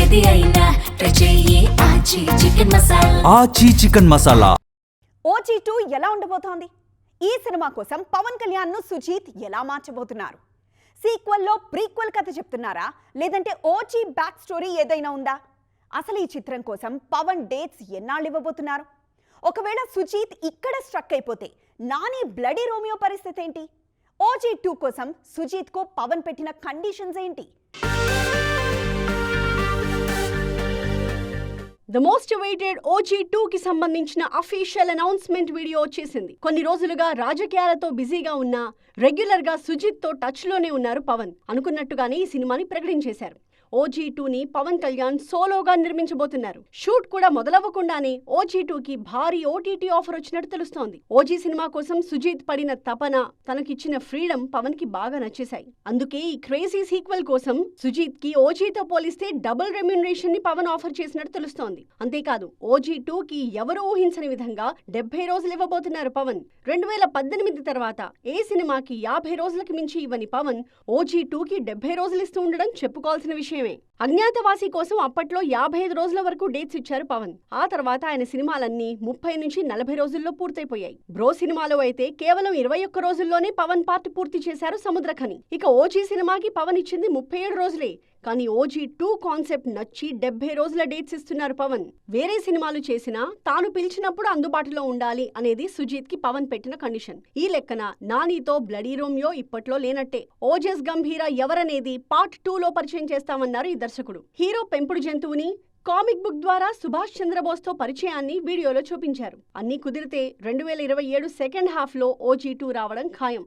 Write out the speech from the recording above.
ఏది అయినా ట్రై చెయ్యి ఆచి చికెన్ మసాలా. ఆచి చికెన్ మసాలా. ఓజీ 2 ఎలా ఉండబోతోంది? ఈ సినిమా కోసం పవన్ కళ్యాణ్ ను సుజీత్ ఎలా మార్చబోతున్నారు? సీక్వెల్లో ప్రీక్వెల్ కథ చెప్తున్నారా, లేదంటే ఓజీ బ్యాక్ స్టోరీ ఏదైనా ఉందా? అసలు ఈ చిత్రం కోసం పవన్ డేట్స్ ఎన్నాళ్ళు ఇవ్వబోతున్నారు? ఒకవేళ సుజీత్ ఇక్కడ స్ట్రక్ అయిపోతే నాని బ్లడీ రోమియో పరిస్థితి ఏంటి? ఓజీ 2 కోసం సుజీత్ కు పవన్ పెట్టిన కండిషన్స్ ఏంటి? ద మోస్ట్ అవైటెడ్ ఓజీ 2 కి సంబంధించిన అఫీషియల్ అనౌన్స్మెంట్ వీడియో వచ్చేసింది. కొన్ని రోజులుగా రాజకీయాలతో బిజీగా ఉన్న రెగ్యులర్ గా సుజిత్ తో టచ్ లోనే ఉన్నారు పవన్. అనుకున్నట్టుగానే ఈ సినిమాని ప్రకటించేశారు. ఓజీ 2 ని పవన్ కళ్యాణ్ సోలోగా నిర్మించబోతున్నారు. షూట్ కూడా మొదలవ్వకుండానే ఓజీ 2 కి భారీ ఓటీటీ ఆఫర్ వచ్చినట్టు తెలుస్తోంది. ఓజీ సినిమా కోసం సుజిత్ పడిన తపన, తనకిచ్చిన ఫ్రీడమ్ పవన్ కి బాగా నచ్చేశాయి. అందుకే ఈ క్రేజీ సీక్వెల్ కోసం సుజిత్ కి ఓజీతో పోలిస్తే డబుల్ రెమ్యూనరేషన్ ని పవన్ ఆఫర్ చేసినట్టు తెలుస్తోంది. అంతేకాదు ఓజీ 2 కి ఎవరూ ఊహించని విధంగా 70 రోజులు ఇవ్వబోతున్నారు పవన్. 2018 తర్వాత ఏ సినిమాకి 50 రోజులకి మించి ఇవ్వని పవన్ ఓజీ 2 కి 70 రోజులు ఇస్తూ ఉండడం చెప్పుకోవాల్సిన విషయం. అజ్ఞాతవాసి కోసం అప్పట్లో 55 రోజుల వరకు డేట్స్ ఇచ్చారు పవన్. ఆ తర్వాత ఆయన సినిమాలన్నీ 30 నుంచి 40 రోజుల్లో పూర్తయిపోయాయి. బ్రో సినిమాలో అయితే కేవలం 21 రోజుల్లోనే పవన్ పార్ట్ పూర్తి చేశారు సముద్రఖని. ఇక ఓజీ సినిమాకి పవన్ ఇచ్చింది 37 రోజులే. కానీ ఓజీ 2 కాన్సెప్ట్ నచ్చి 70 రోజుల డేట్స్ ఇస్తున్నారు పవన్. వేరే సినిమాలు చేసినా తాను పిలిచినప్పుడు అందుబాటులో ఉండాలి అనేది సుజిత్ కి పవన్ పెట్టిన కండిషన్. ఈ లెక్కన నానితో బ్లడీ రోమియో ఇప్పట్లో లేనట్టే. ఓజస్ గంభీర ఎవరనేది పార్ట్ 2 లో పరిచయం చేస్తామన్నారు ఈ దర్శకుడు. హీరో పెంపుడు జంతువుని కామిక్ బుక్ ద్వారా సుభాష్ చంద్రబోస్ తో పరిచయాన్ని వీడియోలో చూపించారు. అన్నీ కుదిరితే 2027 సెకండ్ హాఫ్ లో ఓజీ 2 రావడం ఖాయం.